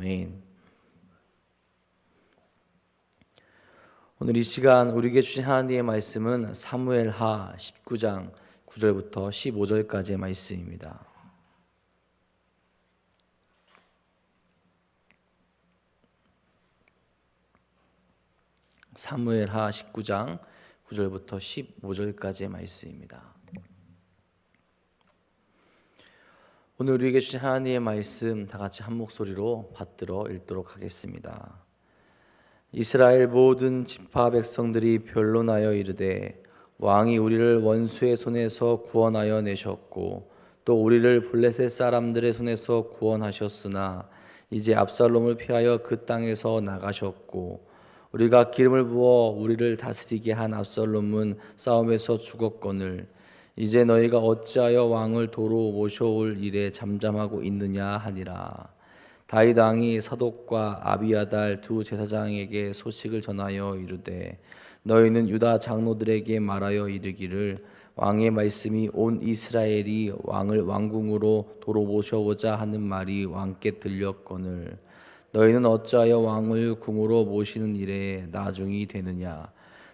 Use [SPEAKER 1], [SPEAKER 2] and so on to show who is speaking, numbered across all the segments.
[SPEAKER 1] 아멘. 오늘 이 시간 우리에게 주신 하나님의 말씀은 사무엘하 19장 9절부터 15절까지의 말씀입니다. 사무엘하 19장 9절부터 15절까지의 말씀입니다. 오늘 우리에게 주신 하나님의 말씀 다 같이 한 목소리로 받들어 읽도록 하겠습니다. 이스라엘 모든 지파 백성들이 변론하여 이르되 왕이 우리를 원수의 손에서 구원하여 내셨고 또 우리를 블레셋 사람들의 손에서 구원하셨으나 이제 압살롬을 피하여 그 땅에서 나가셨고 우리가 기름을 부어 우리를 다스리게 한 압살롬은 싸움에서 죽었거늘 이제 너희가 어찌하여 왕을 도로 모셔올 일에 잠잠하고 있느냐 하니라. 다윗 왕이 사독과 아비아달 두 제사장에게 소식을 전하여 이르되 너희는 유다 장로들에게 말하여 이르기를 왕의 말씀이 온 이스라엘이 왕을 왕궁으로 도로 모셔오자 하는 말이 왕께 들렸거늘 너희는 어찌하여 왕을 궁으로 모시는 일에 나중이 되느냐.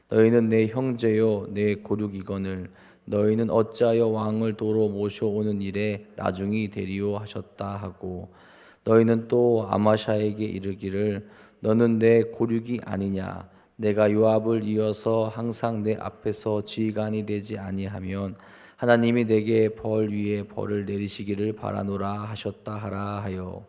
[SPEAKER 1] 너희는 내 형제요 내 고륙이거늘 너희는 어찌하여 왕을 도로 모셔오는 일에 나중이 되리요 하셨다 하고 너희는 또 아마샤에게 이르기를 너는 내 고륙이 아니냐. 내가 요압을 이어서 항상 내 앞에서 지휘관이 되지 아니하면 하나님이 내게 벌 위에 벌을 내리시기를 바라노라 하셨다 하라 하여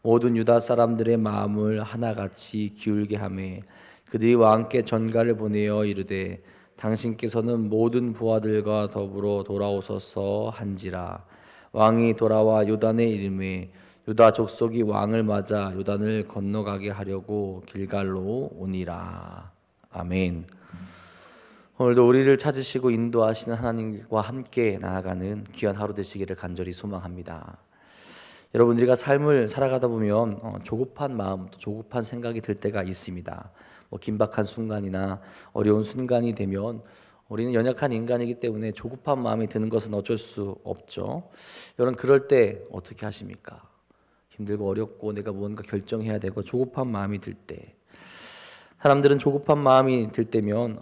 [SPEAKER 1] 모든 유다 사람들의 마음을 하나같이 기울게 하매 그들이 왕께 전가를 보내어 이르되 당신께서는 모든 부하들과 더불어 돌아오소서 한지라. 왕이 돌아와 요단에 이르매 유다 족속이 왕을 맞아 요단을 건너가게 하려고 길갈로 오니라. 아멘. 오늘도 우리를 찾으시고 인도하시는 하나님과 함께 나아가는 귀한 하루 되시기를 간절히 소망합니다. 여러분, 우리가 삶을 살아가다 보면 조급한 마음, 조급한 생각이 들 때가 있습니다. 긴박한 순간이나 어려운 순간이 되면 우리는 연약한 인간이기 때문에 조급한 마음이 드는 것은 어쩔 수 없죠. 여러분, 그럴 때 어떻게 하십니까? 힘들고 어렵고 내가 무언가 결정해야 되고 조급한 마음이 들 때, 사람들은 조급한 마음이 들 때면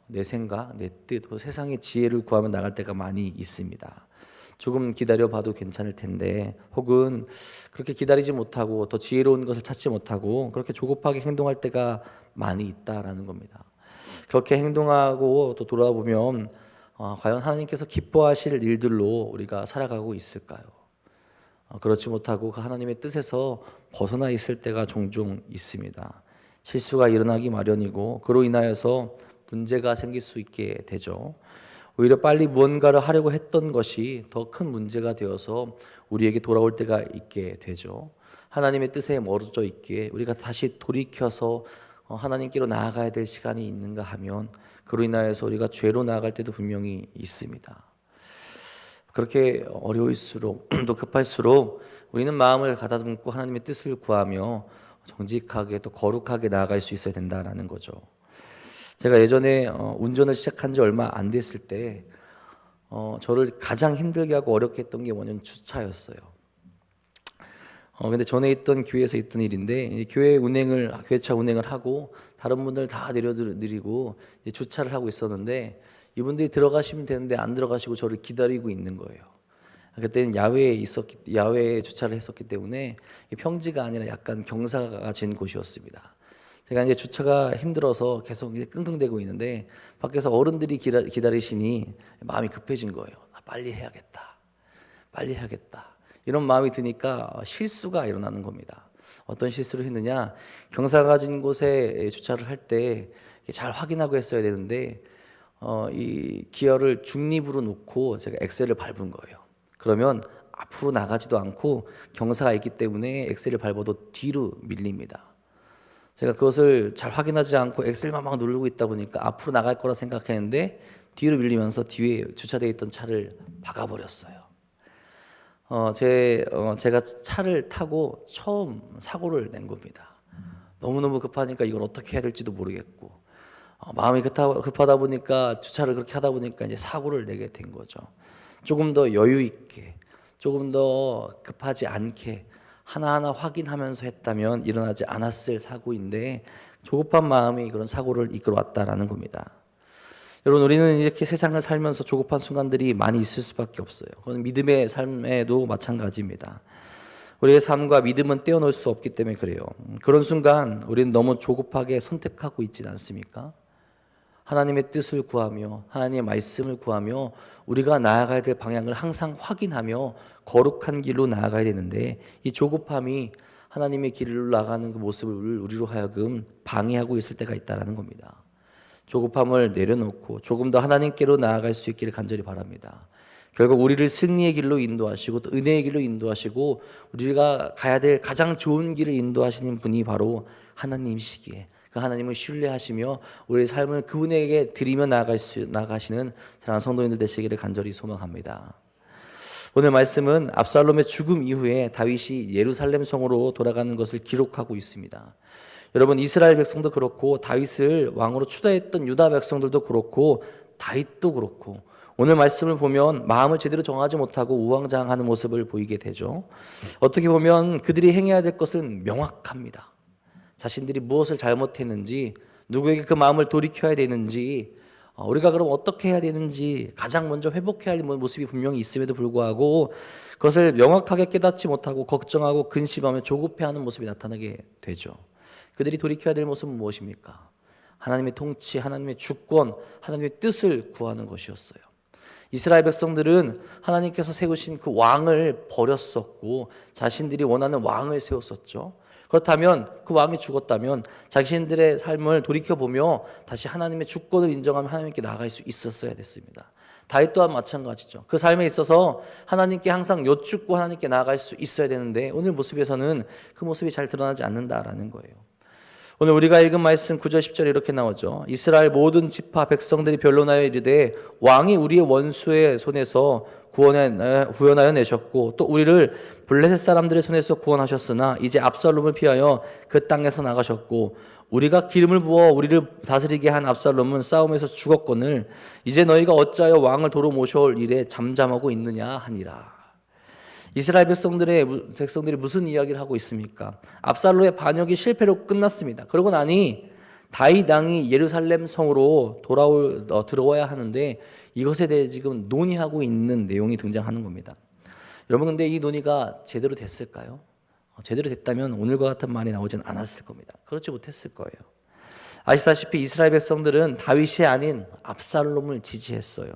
[SPEAKER 1] 내 생각, 내 뜻, 세상의 지혜를 구하며 나갈 때가 많이 있습니다. 조금 기다려봐도 괜찮을 텐데, 혹은 그렇게 기다리지 못하고 더 지혜로운 것을 찾지 못하고 그렇게 조급하게 행동할 때가 많이 있다라는 겁니다. 그렇게 행동하고 또 돌아보면 과연 하나님께서 기뻐하실 일들로 우리가 살아가고 있을까요? 그렇지 못하고 그 하나님의 뜻에서 벗어나 있을 때가 종종 있습니다. 실수가 일어나기 마련이고 그로 인하여서 문제가 생길 수 있게 되죠. 오히려 빨리 무언가를 하려고 했던 것이 더 큰 문제가 되어서 우리에게 돌아올 때가 있게 되죠. 하나님의 뜻에 멀어져 있기에 우리가 다시 돌이켜서 하나님께로 나아가야 될 시간이 있는가 하면 그로 인하여서 우리가 죄로 나아갈 때도 분명히 있습니다. 그렇게 어려울수록 또 급할수록 우리는 마음을 가다듬고 하나님의 뜻을 구하며 정직하게 또 거룩하게 나아갈 수 있어야 된다는 거죠. 제가 예전에 운전을 시작한 지 얼마 안 됐을 때 저를 가장 힘들게 하고 어렵게 했던 게 뭐냐면 주차였어요. 근데 전에 있던 교회에서 있던 일인데 교회차 운행을 하고 다른 분들 다 내리고 주차를 하고 있었는데 이분들이 들어가시면 되는데 안 들어가시고 저를 기다리고 있는 거예요. 그때는 야외에 주차를 했었기 때문에 평지가 아니라 약간 경사가 진 곳이었습니다. 제가 이제 주차가 힘들어서 계속 끙끙대고 있는데 밖에서 어른들이 기다리시니 마음이 급해진 거예요. 빨리 해야겠다. 이런 마음이 드니까 실수가 일어나는 겁니다. 어떤 실수를 했느냐? 경사가 진 곳에 주차를 할 때 잘 확인하고 했어야 되는데 이 기어를 중립으로 놓고 제가 엑셀을 밟은 거예요. 그러면 앞으로 나가지도 않고 경사가 있기 때문에 엑셀을 밟아도 뒤로 밀립니다. 제가 그것을 잘 확인하지 않고 엑셀만 막 누르고 있다 보니까 앞으로 나갈 거라 생각했는데 뒤로 밀리면서 뒤에 주차되어 있던 차를 박아버렸어요. 제가 차를 타고 처음 사고를 낸 겁니다. 너무너무 급하니까 이걸 어떻게 해야 될지도 모르겠고 마음이 급하다 보니까 주차를 그렇게 하다 보니까 이제 사고를 내게 된 거죠. 조금 더 여유 있게, 조금 더 급하지 않게 하나하나 확인하면서 했다면 일어나지 않았을 사고인데 조급한 마음이 그런 사고를 이끌어왔다라는 겁니다. 여러분, 우리는 이렇게 세상을 살면서 조급한 순간들이 많이 있을 수밖에 없어요. 그건 믿음의 삶에도 마찬가지입니다. 우리의 삶과 믿음은 떼어놓을 수 없기 때문에 그래요. 그런 순간 우리는 너무 조급하게 선택하고 있지는 않습니까? 하나님의 뜻을 구하며 하나님의 말씀을 구하며 우리가 나아가야 될 방향을 항상 확인하며 거룩한 길로 나아가야 되는데, 이 조급함이 하나님의 길로 나가는 그 모습을 우리로 하여금 방해하고 있을 때가 있다는 겁니다. 조급함을 내려놓고 조금 더 하나님께로 나아갈 수 있기를 간절히 바랍니다. 결국 우리를 승리의 길로 인도하시고 또 은혜의 길로 인도하시고 우리가 가야 될 가장 좋은 길을 인도하시는 분이 바로 하나님이시기에, 그 하나님을 신뢰하시며 우리의 삶을 그분에게 드리며 나가시는 사랑하는 성도님들 되시기를 간절히 소망합니다. 오늘 말씀은 압살롬의 죽음 이후에 다윗이 예루살렘 성으로 돌아가는 것을 기록하고 있습니다. 여러분, 이스라엘 백성도 그렇고 다윗을 왕으로 추대했던 유다 백성들도 그렇고 다윗도 그렇고 오늘 말씀을 보면 마음을 제대로 정하지 못하고 우왕좌왕하는 모습을 보이게 되죠. 어떻게 보면 그들이 행해야 될 것은 명확합니다. 자신들이 무엇을 잘못했는지, 누구에게 그 마음을 돌이켜야 되는지, 우리가 그럼 어떻게 해야 되는지 가장 먼저 회복해야 할 모습이 분명히 있음에도 불구하고 그것을 명확하게 깨닫지 못하고 걱정하고 근심하며 조급해하는 모습이 나타나게 되죠. 그들이 돌이켜야 될 모습은 무엇입니까? 하나님의 통치, 하나님의 주권, 하나님의 뜻을 구하는 것이었어요. 이스라엘 백성들은 하나님께서 세우신 그 왕을 버렸었고 자신들이 원하는 왕을 세웠었죠. 그렇다면 그 왕이 죽었다면 자신들의 삶을 돌이켜보며 다시 하나님의 주권을 인정하며 하나님께 나아갈 수 있었어야 됐습니다. 다윗 또한 마찬가지죠. 그 삶에 있어서 하나님께 항상 여쭙고 하나님께 나아갈 수 있어야 되는데 오늘 모습에서는 그 모습이 잘 드러나지 않는다라는 거예요. 오늘 우리가 읽은 말씀 9절 10절에 이렇게 나오죠. 이스라엘 모든 지파 백성들이 변론하여 이르되 왕이 우리의 원수의 손에서 구원하여 내셨고 또 우리를 블레셋 사람들의 손에서 구원하셨으나 이제 압살롬을 피하여 그 땅에서 나가셨고 우리가 기름을 부어 우리를 다스리게 한 압살롬은 싸움에서 죽었거늘 이제 너희가 어찌하여 왕을 도로 모셔올 일에 잠잠하고 있느냐 하니라. 이스라엘 백성들이 무슨 이야기를 하고 있습니까? 압살롬의 반역이 실패로 끝났습니다. 그러고 나니 다윗 왕이 예루살렘 성으로 들어와야 하는데 이것에 대해 지금 논의하고 있는 내용이 등장하는 겁니다. 여러분, 근데 이 논의가 제대로 됐을까요? 제대로 됐다면 오늘과 같은 말이 나오지는 않았을 겁니다. 그렇지 못했을 거예요. 아시다시피 이스라엘 백성들은 다윗이 아닌 압살롬을 지지했어요.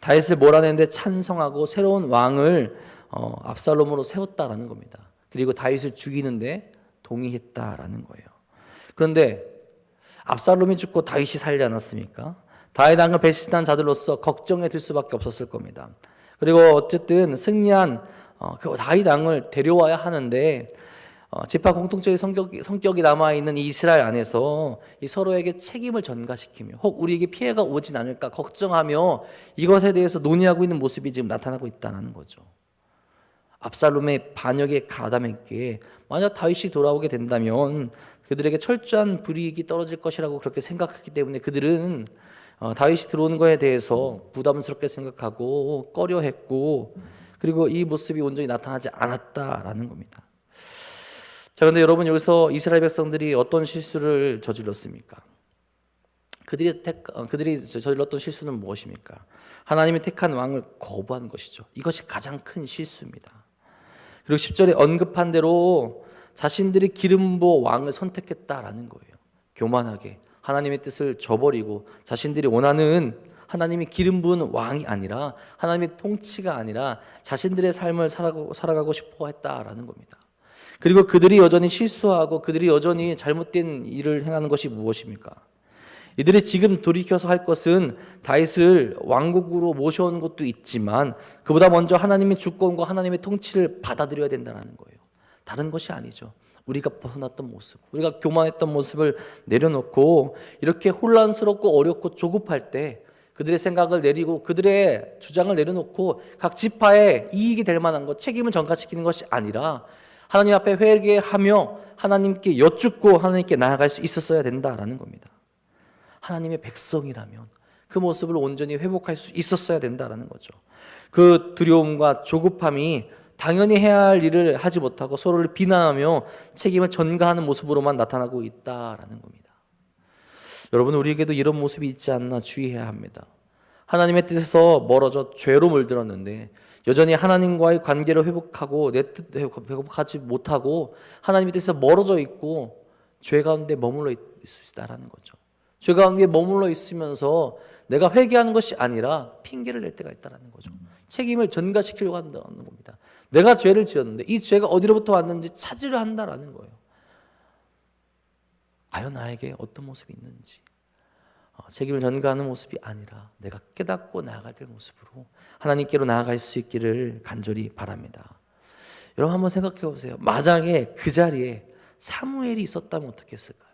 [SPEAKER 1] 다윗을 몰아내는데 찬성하고 새로운 왕을 압살롬으로 세웠다라는 겁니다. 그리고 다윗을 죽이는데 동의했다라는 거예요. 그런데 압살롬이 죽고 다윗이 살지 않았습니까? 다윗 왕을 배신한 자들로서 걱정에 들 수밖에 없었을 겁니다. 그리고 어쨌든 승리한 그 다윗 왕을 데려와야 하는데 지파 공통체의 성격이 남아있는 이 이스라엘 안에서 이 서로에게 책임을 전가시키며 혹 우리에게 피해가 오진 않을까 걱정하며 이것에 대해서 논의하고 있는 모습이 지금 나타나고 있다는 거죠. 압살롬의 반역에 가담했기에 만약 다윗이 돌아오게 된다면 그들에게 철저한 불이익이 떨어질 것이라고 그렇게 생각했기 때문에 그들은 다윗이 들어오는 것에 대해서 부담스럽게 생각하고 꺼려했고 그리고 이 모습이 온전히 나타나지 않았다라는 겁니다. 자, 그런데 여러분, 여기서 이스라엘 백성들이 어떤 실수를 저질렀습니까? 그들이 저질렀던 실수는 무엇입니까? 하나님이 택한 왕을 거부한 것이죠. 이것이 가장 큰 실수입니다. 그리고 10절에 언급한 대로 자신들이 기름부어 왕을 선택했다라는 거예요. 교만하게 하나님의 뜻을 저버리고 자신들이 원하는 하나님이 기름 부은 왕이 아니라 하나님의 통치가 아니라 자신들의 삶을 살아가고 싶어 했다라는 겁니다. 그리고 그들이 여전히 실수하고 그들이 여전히 잘못된 일을 행하는 것이 무엇입니까? 이들이 지금 돌이켜서 할 것은 다윗을 왕국으로 모셔온 것도 있지만 그보다 먼저 하나님의 주권과 하나님의 통치를 받아들여야 된다는 거예요. 다른 것이 아니죠. 우리가 벗어났던 모습, 우리가 교만했던 모습을 내려놓고 이렇게 혼란스럽고 어렵고 조급할 때 그들의 생각을 내리고 그들의 주장을 내려놓고 각 지파에 이익이 될 만한 것, 책임을 전가시키는 것이 아니라 하나님 앞에 회개하며 하나님께 여쭙고 하나님께 나아갈 수 있었어야 된다라는 겁니다. 하나님의 백성이라면 그 모습을 온전히 회복할 수 있었어야 된다라는 거죠. 그 두려움과 조급함이 당연히 해야 할 일을 하지 못하고 서로를 비난하며 책임을 전가하는 모습으로만 나타나고 있다라는 겁니다. 여러분, 우리에게도 이런 모습이 있지 않나 주의해야 합니다. 하나님의 뜻에서 멀어져 죄로 물들었는데 여전히 하나님과의 관계를 회복하고 내 뜻 회복하지 못하고 하나님의 뜻에서 멀어져 있고 죄 가운데 머물러 있을 수 있다라는 거죠. 죄 가운데 머물러 있으면서 내가 회개하는 것이 아니라 핑계를 댈 때가 있다는 거죠. 책임을 전가시키려고 한다는 겁니다. 내가 죄를 지었는데 이 죄가 어디로부터 왔는지 찾으려 한다라는 거예요. 과연 나에게 어떤 모습이 있는지 책임을 전가하는 모습이 아니라 내가 깨닫고 나아갈 될 모습으로 하나님께로 나아갈 수 있기를 간절히 바랍니다. 여러분 한번 생각해 보세요. 만약에 그 자리에 사무엘이 있었다면 어떻게 했을까요?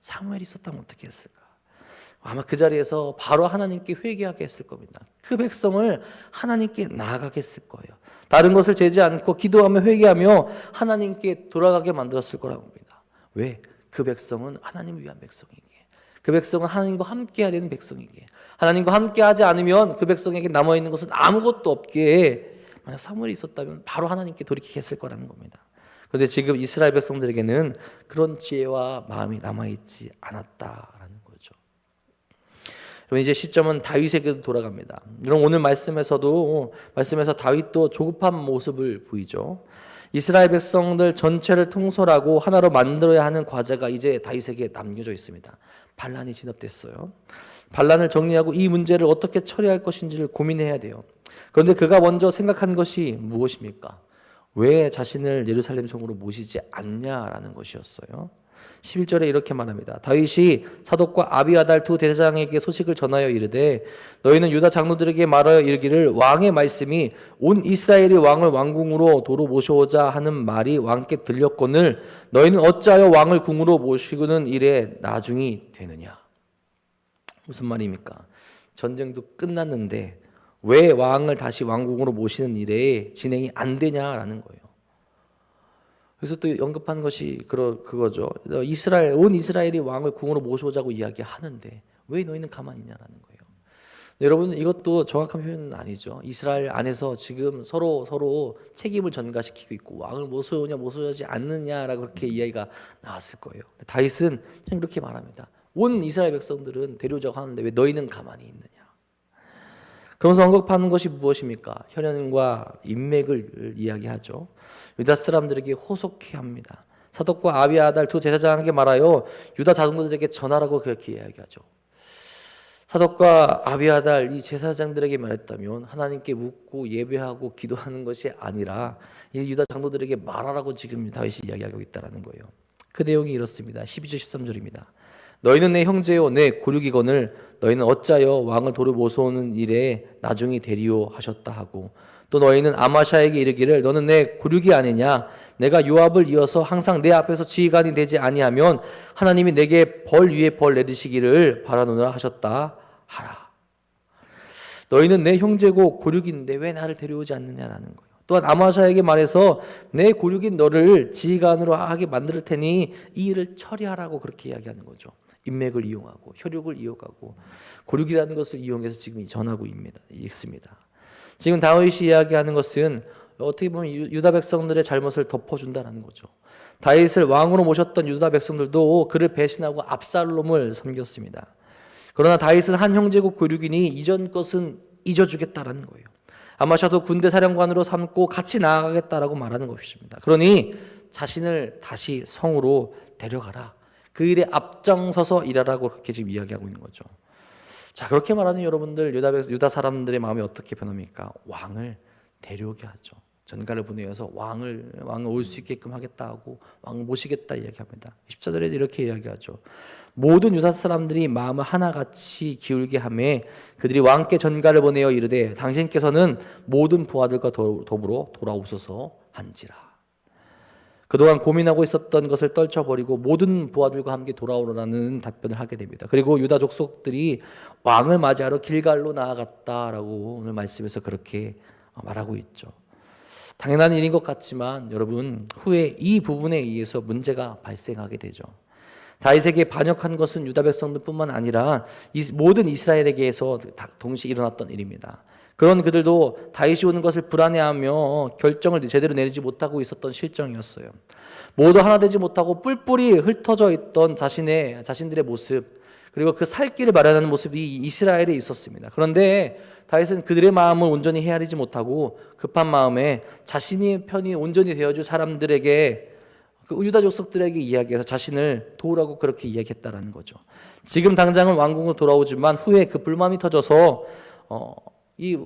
[SPEAKER 1] 사무엘이 있었다면 어떻게 했을까? 아마 그 자리에서 바로 하나님께 회개하게 했을 겁니다. 그 백성을 하나님께 나아가게 했을 거예요. 다른 것을 재지 않고 기도하며 회개하며 하나님께 돌아가게 만들었을 거라고 합니다. 왜? 그 백성은 하나님을 위한 백성이기에, 그 백성은 하나님과 함께 해야 되는 백성이기에, 하나님과 함께 하지 않으면 그 백성에게 남아있는 것은 아무것도 없기에 만약 사무엘이 있었다면 바로 하나님께 돌이키게 했을 거라는 겁니다. 그런데 지금 이스라엘 백성들에게는 그런 지혜와 마음이 남아있지 않았다라는 거죠. 그럼 이제 시점은 다윗에게도 돌아갑니다. 여러분 오늘 말씀에서 다윗도 조급한 모습을 보이죠. 이스라엘 백성들 전체를 통솔하고 하나로 만들어야 하는 과제가 이제 다윗에게 남겨져 있습니다. 반란이 진압됐어요. 반란을 정리하고 이 문제를 어떻게 처리할 것인지를 고민해야 돼요. 그런데 그가 먼저 생각한 것이 무엇입니까? 왜 자신을 예루살렘 성으로 모시지 않냐라는 것이었어요. 11절에 이렇게 말합니다. 다윗이 사독과 아비아달 두 대장에게 소식을 전하여 이르되 너희는 유다 장로들에게 말하여 이르기를 왕의 말씀이 온 이스라엘이 왕을 왕궁으로 도로 모셔오자 하는 말이 왕께 들렸거늘 너희는 어찌하여 왕을 궁으로 모시고는 일에 나중이 되느냐. 무슨 말입니까? 전쟁도 끝났는데 왜 왕을 다시 왕궁으로 모시는 일에 진행이 안 되냐라는 거예요. 그래서 또 언급한 것이 그거죠. 온 이스라엘이 왕을 궁으로 모셔오자고 이야기하는데 왜 너희는 가만히 있냐라는 거예요. 여러분 이것도 정확한 표현은 아니죠. 이스라엘 안에서 지금 서로 책임을 전가시키고 있고 왕을 모셔오냐 모셔오지 않느냐라고 그렇게 이야기가 나왔을 거예요. 다윗은 참 이렇게 말합니다. 온 이스라엘 백성들은 데려오자고 하는데 왜 너희는 가만히 있느냐. 그러면서 언급하는 것이 무엇입니까? 혈연과 인맥을 이야기하죠. 유다 사람들에게 호속해 합니다. 사독과 아비아달 두 제사장에게 말하여 유다 자손들에게 전하라고 그렇게 이야기하죠. 사독과 아비아달 이 제사장들에게 말했다면 하나님께 묻고 예배하고 기도하는 것이 아니라 이 유다 장로들에게 말하라고 지금 다윗이 이야기하고 있다는 거예요. 그 내용이 이렇습니다. 12절 13절입니다. 너희는 내 형제요 내 고륙이거늘 너희는 어찌하여 왕을 도로 모셔오는 일에 나중이 되리오 하셨다 하고 또 너희는 아마샤에게 이르기를 너는 내 고륙이 아니냐 내가 요압을 이어서 항상 내 앞에서 지휘관이 되지 아니하면 하나님이 내게 벌 위에 벌 내리시기를 바라노라 하셨다 하라. 너희는 내 형제고 고륙인데 왜 나를 데려오지 않느냐라는 거예요. 또한 아마샤에게 말해서 내 고륙인 너를 지휘관으로 하게 만들 테니 이 일을 처리하라고 그렇게 이야기하는 거죠. 인맥을 이용하고 혈육을 이용하고 고륙이라는 것을 이용해서 지금 전하고 있습니다. 지금 다윗이 이야기하는 것은 어떻게 보면 유다 백성들의 잘못을 덮어준다는 거죠. 다윗을 왕으로 모셨던 유다 백성들도 그를 배신하고 압살롬을 섬겼습니다. 그러나 다윗은 한 형제고 고륙이니 이전 것은 잊어주겠다라는 거예요. 아마샤도 군대 사령관으로 삼고 같이 나아가겠다라고 말하는 것입니다. 그러니 자신을 다시 성으로 데려가라. 그 일에 앞장서서 일하라고 그렇게 지금 이야기하고 있는 거죠. 자, 그렇게 말하는 여러분들 유다 사람들의 마음이 어떻게 변합니까? 왕을 데려오게 하죠. 전가를 보내어서 왕을 올 수 있게끔 하겠다 하고 왕을 모시겠다 이야기합니다. 14절에 이렇게 이야기하죠. 모든 유다 사람들이 마음을 하나같이 기울게 하매 그들이 왕께 전가를 보내어 이르되 당신께서는 모든 부하들과 더불어 돌아오소서 한지라. 그동안 고민하고 있었던 것을 떨쳐버리고 모든 부하들과 함께 돌아오라는 답변을 하게 됩니다. 그리고 유다 족속들이 왕을 맞이하러 길갈로 나아갔다라고 오늘 말씀에서 그렇게 말하고 있죠. 당연한 일인 것 같지만 여러분 후에 이 부분에 의해서 문제가 발생하게 되죠. 다윗에게 반역한 것은 유다 백성들뿐만 아니라 모든 이스라엘에게서 동시에 일어났던 일입니다. 그런 그들도 다윗이 오는 것을 불안해하며 결정을 제대로 내리지 못하고 있었던 실정이었어요. 모두 하나 되지 못하고 뿔뿔이 흩어져 있던 자신들의 모습, 그리고 그 살 길을 마련하는 모습이 이스라엘에 있었습니다. 그런데 다윗은 그들의 마음을 온전히 헤아리지 못하고 급한 마음에 자신의 편이 온전히 되어줄 사람들에게, 그 유다 족속들에게 이야기해서 자신을 도우라고 그렇게 이야기했다라는 거죠. 지금 당장은 왕궁으로 돌아오지만 후에 그 불만이 터져서 이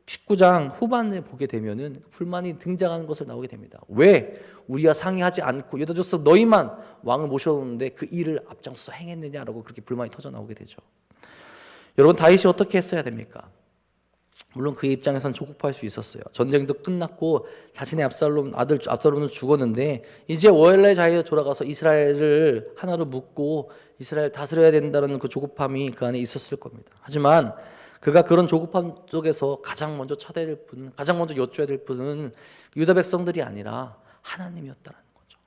[SPEAKER 1] 19장 후반에 보게 되면은 불만이 등장하는 것을 나오게 됩니다. 왜 우리가 상의하지 않고 유다 족속 너희만 왕을 모셔오는데 그 일을 앞장서서 행했느냐라고 그렇게 불만이 터져 나오게 되죠. 여러분, 다윗이 어떻게 했어야 됩니까? 물론 그의 입장에선 조급할 수 있었어요. 전쟁도 끝났고 자신의 아들 압살롬은 죽었는데 이제 원래 자리에 돌아가서 이스라엘을 하나로 묶고 이스라엘 다스려야 된다는 그 조급함이 그 안에 있었을 겁니다. 하지만 그가 그런 조급함 속에서 가장 먼저 가장 먼저 여쭤야 될 분은 유다 백성들이 아니라 하나님이었다는 거죠.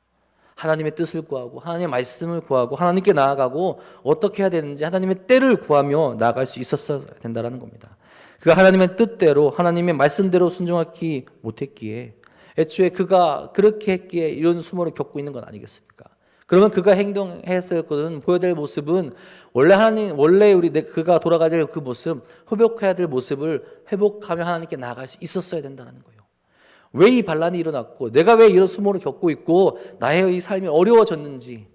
[SPEAKER 1] 하나님의 뜻을 구하고 하나님의 말씀을 구하고 하나님께 나아가고 어떻게 해야 되는지 하나님의 때를 구하며 나아갈 수 있었어야 된다는 겁니다. 그가 하나님의 뜻대로 하나님의 말씀대로 순종하지 못했기에 애초에 그가 그렇게 했기에 이런 수모를 겪고 있는 건 아니겠습니까? 그러면 그가 행동했었거든 보여야 될 모습은 그가 돌아가야 될 그 모습, 회복해야 될 모습을 회복하며 하나님께 나아갈 수 있었어야 된다는 거예요. 왜 이 반란이 일어났고 내가 왜 이런 수모를 겪고 있고 나의 이 삶이 어려워졌는지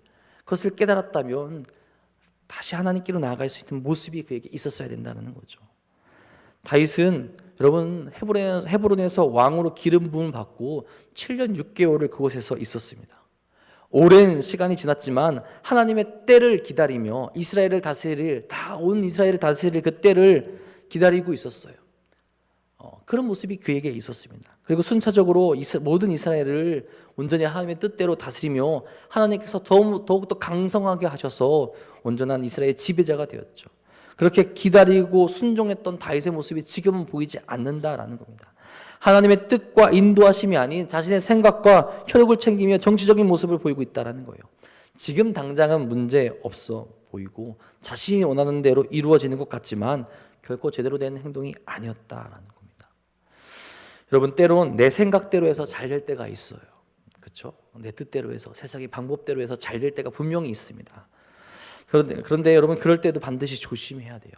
[SPEAKER 1] 그것을 깨달았다면 다시 하나님께로 나아갈 수 있는 모습이 그에게 있었어야 된다는 거죠. 다윗은 여러분 헤브론에서 왕으로 기름 부음을 받고 7년 6개월을 그곳에서 있었습니다. 오랜 시간이 지났지만 하나님의 때를 기다리며 온 이스라엘을 다스릴 그 때를 기다리고 있었어요. 그런 모습이 그에게 있었습니다. 그리고 순차적으로 모든 이스라엘을 온전히 하나님의 뜻대로 다스리며 하나님께서 더욱더 강성하게 하셔서 온전한 이스라엘의 지배자가 되었죠. 그렇게 기다리고 순종했던 다윗의 모습이 지금은 보이지 않는다라는 겁니다. 하나님의 뜻과 인도하심이 아닌 자신의 생각과 혈육을 챙기며 정치적인 모습을 보이고 있다는 거예요. 지금 당장은 문제 없어 보이고 자신이 원하는 대로 이루어지는 것 같지만 결코 제대로 된 행동이 아니었다라는 겁니다. 여러분, 때론 내 생각대로 해서 잘 될 때가 있어요. 그렇죠? 내 뜻대로 해서, 세상의 방법대로 해서 잘 될 때가 분명히 있습니다. 그런데 여러분, 그럴 때도 반드시 조심해야 돼요.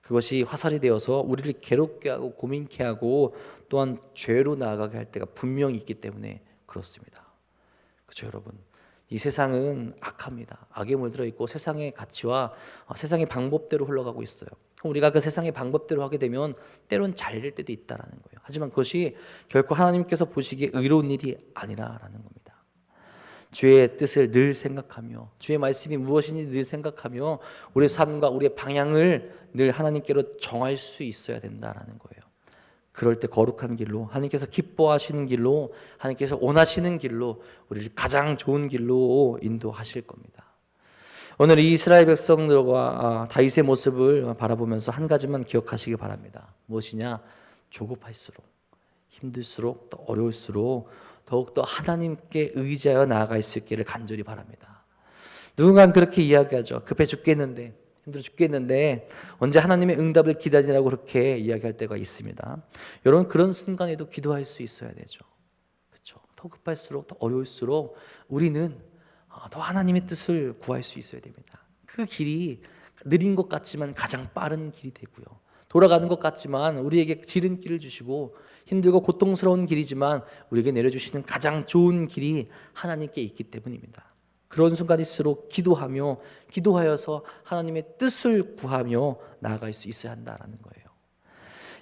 [SPEAKER 1] 그것이 화살이 되어서 우리를 괴롭게 하고 고민케 하고 또한 죄로 나아가게 할 때가 분명히 있기 때문에 그렇습니다. 그렇죠, 여러분? 이 세상은 악합니다. 악에 물들어 있고 세상의 가치와 세상의 방법대로 흘러가고 있어요. 우리가 그 세상의 방법대로 하게 되면 때론 잘 될 때도 있다라는 거예요. 하지만 그것이 결코 하나님께서 보시기에 의로운 일이 아니라라는 겁니다. 주의 뜻을 늘 생각하며 주의 말씀이 무엇인지 늘 생각하며 우리의 삶과 우리의 방향을 늘 하나님께로 정할 수 있어야 된다라는 거예요. 그럴 때 거룩한 길로, 하나님께서 기뻐하시는 길로, 하나님께서 원하시는 길로, 우리를 가장 좋은 길로 인도하실 겁니다. 오늘 이 이스라엘 백성들과 다윗의 모습을 바라보면서 한 가지만 기억하시기 바랍니다. 무엇이냐? 조급할수록, 힘들수록, 또 어려울수록 더욱더 하나님께 의지하여 나아갈 수 있기를 간절히 바랍니다. 누군가는 그렇게 이야기하죠. 급해 죽겠는데, 힘들어 죽겠는데 언제 하나님의 응답을 기다리라고 그렇게 이야기할 때가 있습니다. 여러분, 그런 순간에도 기도할 수 있어야 되죠. 그렇죠? 더 급할수록, 더 어려울수록 우리는 더 하나님의 뜻을 구할 수 있어야 됩니다. 그 길이 느린 것 같지만 가장 빠른 길이 되고요. 돌아가는 것 같지만 우리에게 지름길을 주시고 힘들고 고통스러운 길이지만 우리에게 내려주시는 가장 좋은 길이 하나님께 있기 때문입니다. 그런 순간일수록 기도하여서 하나님의 뜻을 구하며 나아갈 수 있어야 한다는 거예요.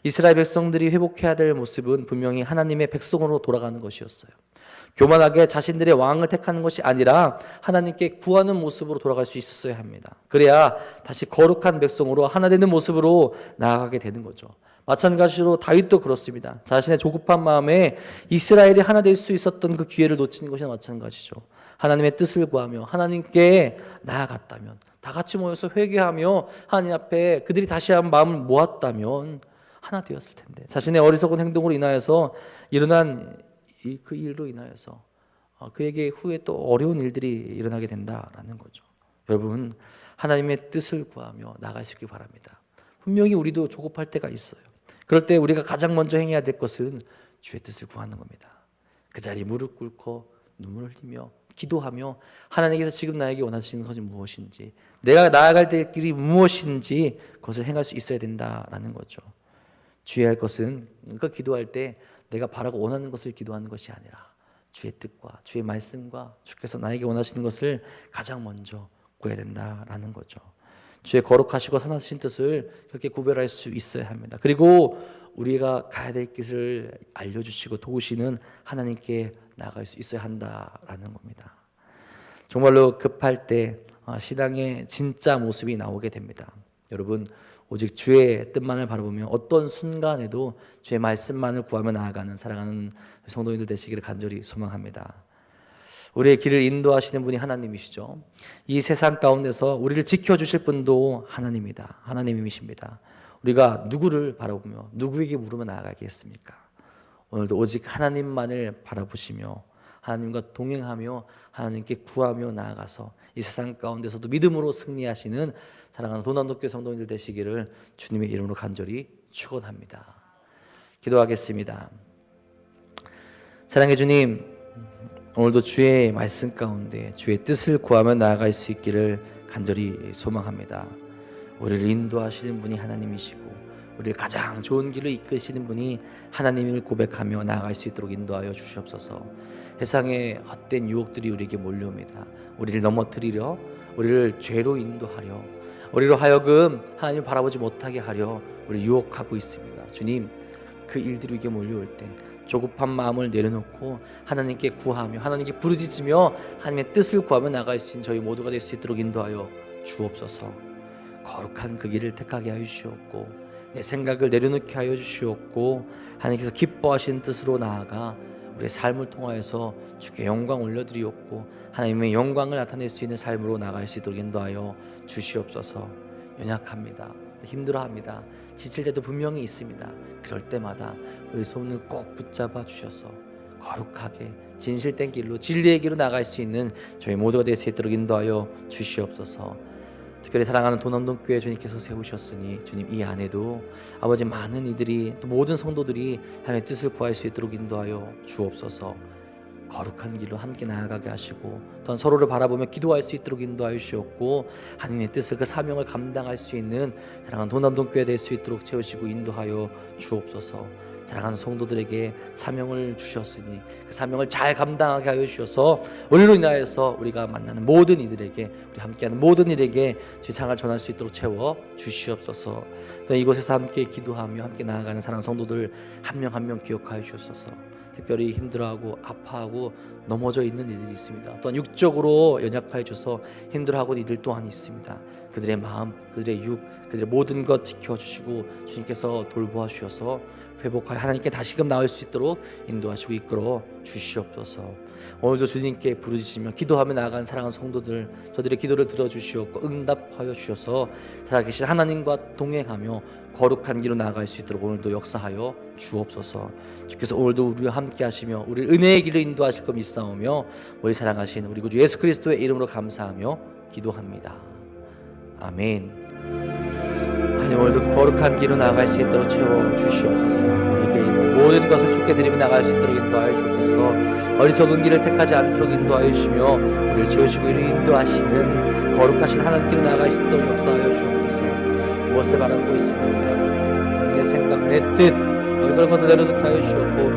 [SPEAKER 1] 이스라엘 백성들이 회복해야 될 모습은 분명히 하나님의 백성으로 돌아가는 것이었어요. 교만하게 자신들의 왕을 택하는 것이 아니라 하나님께 구하는 모습으로 돌아갈 수 있었어야 합니다. 그래야 다시 거룩한 백성으로 하나 되는 모습으로 나아가게 되는 거죠. 마찬가지로 다윗도 그렇습니다. 자신의 조급한 마음에 이스라엘이 하나 될 수 있었던 그 기회를 놓치는 것이나 마찬가지죠. 하나님의 뜻을 구하며 하나님께 나아갔다면, 다 같이 모여서 회개하며 하나님 앞에 그들이 다시 한번 마음을 모았다면 하나 되었을 텐데, 자신의 어리석은 행동으로 인하여서 일어난 그 일로 인하여서 그에게 후에 또 어려운 일들이 일어나게 된다라는 거죠. 여러분, 하나님의 뜻을 구하며 나가시기 바랍니다. 분명히 우리도 조급할 때가 있어요. 그럴 때 우리가 가장 먼저 행해야 될 것은 주의 뜻을 구하는 겁니다. 그 자리에 무릎 꿇고 눈물을 흘리며 기도하며 하나님께서 지금 나에게 원하시는 것이 무엇인지, 내가 나아갈 될 길이 무엇인지 그것을 행할 수 있어야 된다라는 거죠. 주의할 것은 그 기도할 때 내가 바라고 원하는 것을 기도하는 것이 아니라 주의 뜻과 주의 말씀과 주께서 나에게 원하시는 것을 가장 먼저 구해야 된다라는 거죠. 주의 거룩하시고 선하신 뜻을 그렇게 구별할 수 있어야 합니다. 그리고 우리가 가야 될 길을 알려주시고 도우시는 하나님께 나아갈 수 있어야 한다라는 겁니다. 정말로 급할 때 신앙의 진짜 모습이 나오게 됩니다. 여러분, 오직 주의 뜻만을 바라보며 어떤 순간에도 주의 말씀만을 구하며 나아가는 사랑하는 성도님들 되시기를 간절히 소망합니다. 우리의 길을 인도하시는 분이 하나님이시죠. 이 세상 가운데서 우리를 지켜주실 분도 하나님이다. 하나님이십니다. 우리가 누구를 바라보며 누구에게 물으며 나아가겠습니까? 오늘도 오직 하나님만을 바라보시며 하나님과 동행하며 하나님께 구하며 나아가서 이 세상 가운데서도 믿음으로 승리하시는 사랑하는 도난도교회 성도님들 되시기를 주님의 이름으로 간절히 축원합니다. 기도하겠습니다. 사랑해 주님, 오늘도 주의 말씀 가운데 주의 뜻을 구하며 나아갈 수 있기를 간절히 소망합니다. 우리를 인도하시는 분이 하나님이시고 우리를 가장 좋은 길로 이끄시는 분이 하나님을 고백하며 나아갈 수 있도록 인도하여 주시옵소서. 세상의 헛된 유혹들이 우리에게 몰려옵니다. 우리를 넘어뜨리려, 우리를 죄로 인도하려, 우리로 하여금 하나님을 바라보지 못하게 하려 우리를 유혹하고 있습니다. 주님, 그 일들이 우리에게 몰려올 때 조급한 마음을 내려놓고 하나님께 구하며 하나님께 부르짖으며 하나님의 뜻을 구하며 나아갈 수 있는 저희 모두가 될 수 있도록 인도하여 주옵소서. 거룩한 그 길을 택하게 하여 주시옵고 내 생각을 내려놓게 하여 주시옵고 하나님께서 기뻐하시는 뜻으로 나아가 우리의 삶을 통하여서 주께 영광 올려드리옵고 하나님의 영광을 나타낼 수 있는 삶으로 나갈 수 있도록 인도하여 주시옵소서. 연약합니다. 힘들어합니다. 지칠 때도 분명히 있습니다. 그럴 때마다 우리 손을 꼭 붙잡아 주셔서 거룩하게 진실된 길로 진리의 길로 나갈 수 있는 저희 모두가 될 수 있도록 인도하여 주시옵소서. 특별히 사랑하는 도남동교회 주님께서 세우셨으니 주님 이 안에도 아버지 많은 이들이 또 모든 성도들이 하나님의 뜻을 구할 수 있도록 인도하여 주옵소서. 거룩한 길로 함께 나아가게 하시고 또한 서로를 바라보며 기도할 수 있도록 인도하여 주옵고 하나님의 뜻을 그 사명을 감당할 수 있는 사랑하는 도남동교회 될 수 있도록 채우시고 인도하여 주옵소서. 사랑하는 성도들에게 사명을 주셨으니 그 사명을 잘 감당하게 하여 주셔서 우리로 인하여서 우리가 만나는 모든 이들에게 우리 함께하는 모든 이들에게 세상을 전할 수 있도록 채워 주시옵소서. 또 이곳에서 함께 기도하며 함께 나아가는 사랑하는 성도들 한 명 한 명 기억하여 주옵소서. 특별히 힘들어하고 아파하고 넘어져 있는 이들이 있습니다. 또한 육적으로 연약하여 줘서 힘들어하고 이들 또한 있습니다. 그들의 마음, 그들의 육, 그들의 모든 것 지켜주시고 주님께서 돌보아 주셔서 회복하여 하나님께 다시금 나올 수 있도록 인도하시고 이끌어 주시옵소서. 오늘도 주님께 부르짖으며 기도하며 나아가는 사랑하는 성도들 저들의 기도를 들어주시옵고 응답하여 주셔서 살아계신 하나님과 동행하며 거룩한 길로 나아갈 수 있도록 오늘도 역사하여 주옵소서. 주께서 오늘도 우리와 함께 하시며 우리 은혜의 길을 인도하실 것 믿사오며 우리 사랑하신 우리 구주 예수 그리스도의 이름으로 감사하며 기도합니다. 아멘. 하나님, 오늘도 거룩한 길로 나아갈 수 있도록 채워주시옵소서. 우리에게 모든 것을 주께 드리며 나아갈 수 있도록 인도하여 주옵소서. 어리석은 길을 택하지 않도록 인도하여 주시며 우리를 채우시고 이를 인도하시는 거룩하신 하나님께로 나아갈 수 있도록 역사하여 주옵소서. 무엇을 바라보고 있습니까? 내 생각, 내 뜻, 이걸 것도 내려놓게 하여 주시옵고